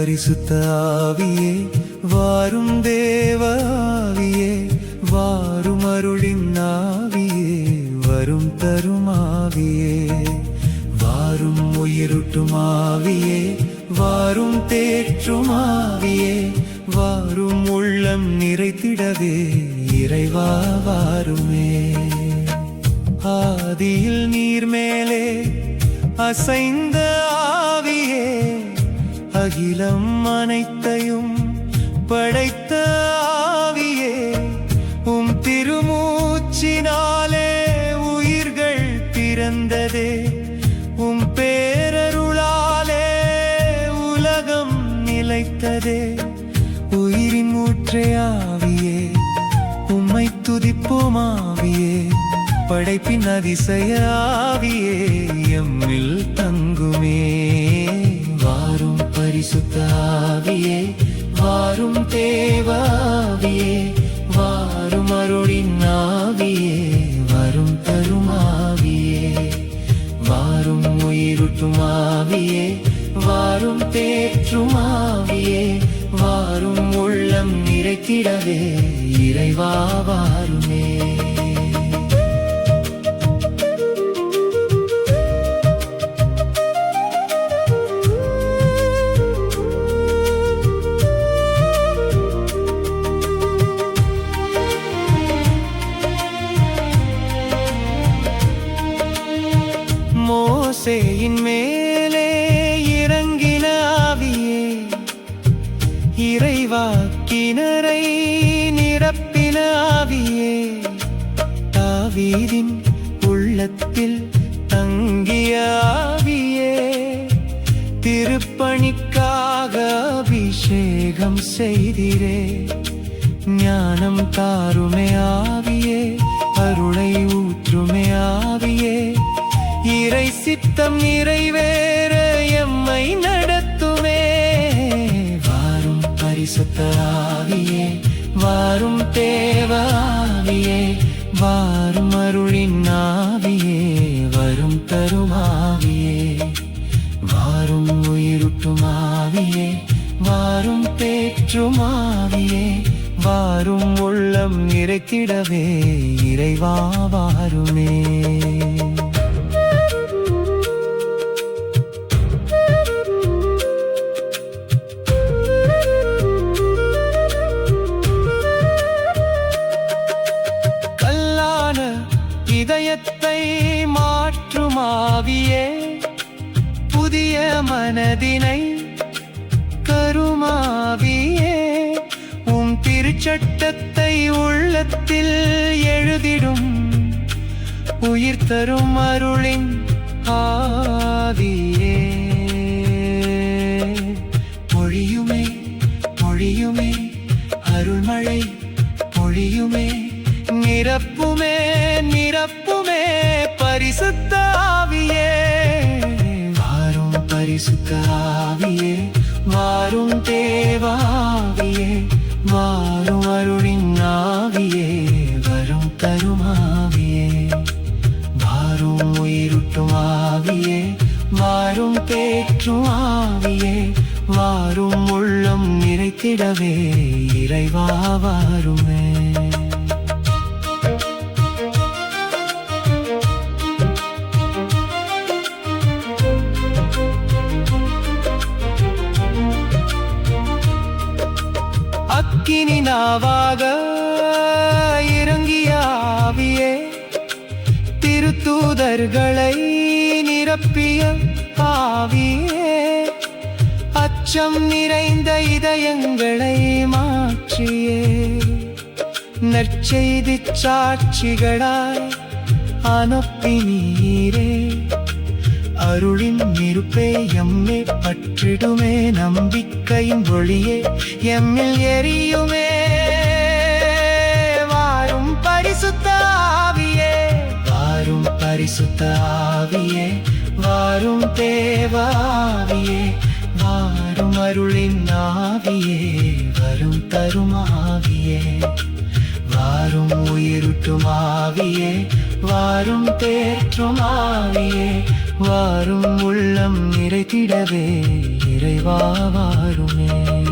பரிசுத்த ஆவியே வாரும் தேவ ஆவியே வாரும் அருளின் ஆவியே வரும் தரும் ஆவியே வாரும் உயிரூட்டும் ஆவியே வாரும் தேற்றும் ஆவியே வாரும் உள்ளம் நிறைத்திடவே இறைவா வாருமே. ஆதியில் நீர் மேலே அசைந்த ஆவியே அகிலம் அனைத்தையும் படைத்த ஆவியே திருமூச்சினாலே உயிர்கள் பிறந்ததே பேரருளாலே உலகம் நிலைத்ததே. உயிரின் ஊற்றே ஆவியே உம்மை துதிப்போம் ஆவியே படைப்பின் அதிசய ஆவியே எம்மில் தங்குமே. வாரும் பரிசுத்த ஆவியே வாரும் தேவ ஆவியே வாரும் அருளின் ஆவியே வரும் தரும் ஆவியே வாரும் உயிரூட்டும் ஆவியே வாரும் தேற்றும் ஆவியே வாரும் உள்ளம் நிறைத்திடவே இறைவா வாருமே. மோசேயின் மேலே இறங்கின ஆவியே இறைவாக்கினரை நிரப்பின ஆவியே தாவீதின் உள்ளத்தில் தங்கிய ஆவியே திருப்பணிக்காக அபிஷேகம் செய்திரே. ஞானம் தாருமே ஆவியே அருளை ஊற்றுமே ஆவியே இறை சித்தம் நிறைவேற எம்மை நடத்துமே. வாரும் பரிசுத்த ஆவியே வாரும் தேவ ஆவியே வாரும் அருளின் ஆவியே வரும் தரும் ஆவியே வாரும் உயிரூட்டும் ஆவியே வாரும் தேற்றும் ஆவியே வாரும் உள்ளம் நிறைத்திடவே இறைவா வாருமே. இதயத்தை மாற்றும் ஆவியே புதிய மனதினை கருமாவியே திருச்சட்டத்தை உள்ளத்தில் எழுதிடும் உயிர் தரும் அருளின் ஆவியே பொழியுமே பொழியுமே அருள்மழை பொழியுமே நிரப்புமே நிரப்புமே பரிசுத்த ஆவியே. வாரும் பரிசுத்த ஆவியே வாரும் தேவ ஆவியே வாரும் அருளின் ஆவியே வரும் தரும் ஆவியே வாரும் உயிரூட்டும் ஆவியே வாரும் தேற்றும் ஆவியே வாரும் உள்ளம் நிறைத்திடவே இறைவா வாருமே. அக்கினி நாவாக இறங்கிய ஆவியே திருத்தூதர்களை நிரப்பிய ஆவியே அச்சம் நிறைந்த இதயங்களை மாற்றியே நற்செய்தி சாட்சிகளாய் அனுப்பினீரே. அருளின் இருப்பே எம்மே பற்றிடுமே நம்பிக்கையின் ஒளியே எம்மில் எரியுமே. வாரும் பரிசுத்த ஆவியே வாரும் பரிசுத்த ஆவியே வாரும் தேவ ஆவியே வாரும் அருளின் ஆவியே வரும் தரும் ஆவியே வாரும் உயிரூட்டும் ஆவியே, வாரும் தேற்றும் ஆவியே, வாரும் உள்ளம் நிறைத்திடவே இறைவா வாருமே.